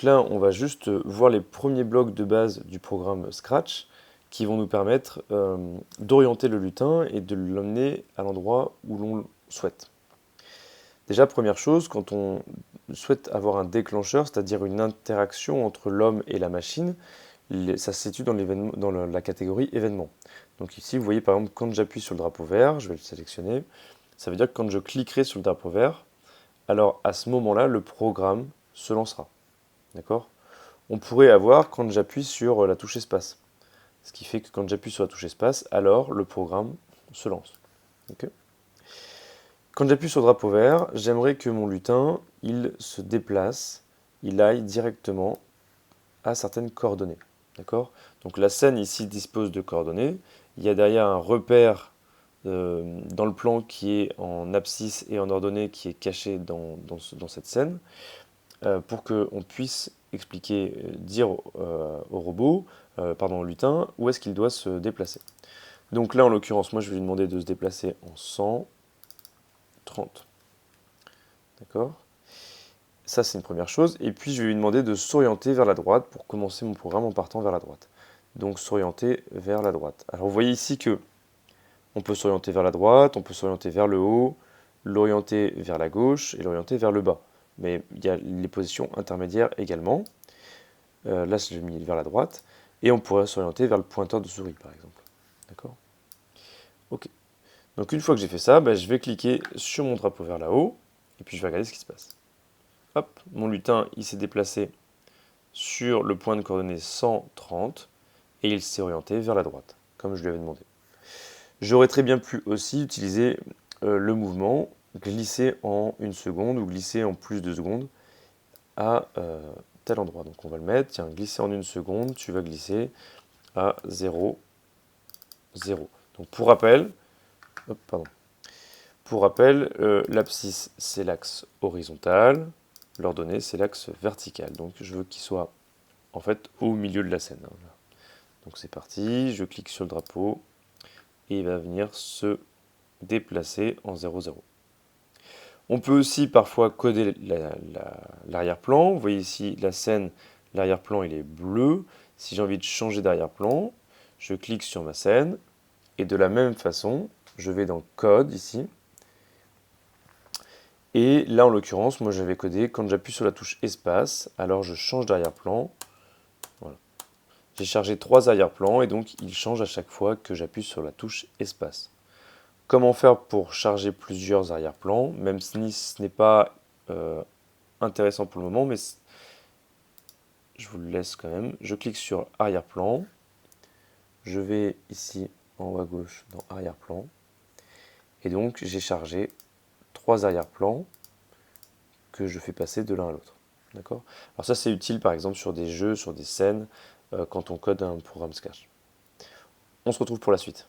Là, on va juste voir les premiers blocs de base du programme Scratch qui vont nous permettre d'orienter le lutin et de l'emmener à l'endroit où l'on le souhaite. Déjà, première chose, quand on souhaite avoir un déclencheur, c'est-à-dire une interaction entre l'homme et la machine, ça se situe dans la catégorie événement. Donc ici, vous voyez par exemple, quand j'appuie sur le drapeau vert, je vais le sélectionner, ça veut dire que quand je cliquerai sur le drapeau vert, alors à ce moment-là, le programme se lancera. D'accord? On pourrait avoir quand j'appuie sur la touche espace. Ce qui fait que quand j'appuie sur la touche espace, alors le programme se lance. Okay. Quand j'appuie sur le drapeau vert, j'aimerais que mon lutin, il se déplace, il aille directement à certaines coordonnées. D'accord? Donc la scène ici dispose de coordonnées. Il y a derrière un repère dans le plan qui est en abscisse et en ordonnée qui est caché dans cette scène pour qu'on puisse expliquer, dire au robot, pardon, au lutin, où est-ce qu'il doit se déplacer. Donc là, en l'occurrence, moi, je vais lui demander de se déplacer en 130. D'accord? Ça, c'est une première chose. Et puis, je vais lui demander de s'orienter vers la droite pour commencer mon programme en partant vers la droite. Donc, s'orienter vers la droite. Alors, vous voyez ici que on peut s'orienter vers la droite, on peut s'orienter vers le haut, l'orienter vers la gauche et l'orienter vers le bas. Mais il y a les positions intermédiaires également. Là, je l'ai mis vers la droite. Et on pourrait s'orienter vers le pointeur de souris, par exemple. D'accord? Ok. Donc une fois que j'ai fait ça, je vais cliquer sur mon drapeau vers là-haut. Et puis je vais regarder ce qui se passe. Hop, mon lutin, il s'est déplacé sur le point de coordonnées 130. Et il s'est orienté vers la droite, comme je lui avais demandé. J'aurais très bien pu aussi utiliser le mouvement, glisser en 1 seconde ou glisser en plus de secondes à tel endroit. Donc on va le mettre, tiens, glisser en 1 seconde, tu vas glisser à 0, 0. Donc pour rappel, l'abscisse c'est l'axe horizontal, l'ordonnée c'est l'axe vertical. Donc je veux qu'il soit en fait au milieu de la scène. Donc c'est parti, je clique sur le drapeau et il va venir se déplacer en 0, 0. On peut aussi parfois coder l'arrière-plan. Vous voyez ici la scène, l'arrière-plan il est bleu. Si j'ai envie de changer d'arrière-plan, je clique sur ma scène et de la même façon, je vais dans Code ici. Et là en l'occurrence, moi j'avais codé quand j'appuie sur la touche Espace, alors je change d'arrière-plan. Voilà. J'ai chargé 3 arrière-plans et donc il change à chaque fois que j'appuie sur la touche Espace. Comment faire pour charger plusieurs arrière-plans, même si ce n'est pas intéressant pour le moment, mais je vous le laisse quand même. Je clique sur arrière-plan. Je vais ici en haut à gauche dans arrière-plan. Et donc j'ai chargé 3 arrière-plans que je fais passer de l'un à l'autre. D'accord? Alors ça c'est utile par exemple sur des jeux, sur des scènes, quand on code un programme Scratch. On se retrouve pour la suite.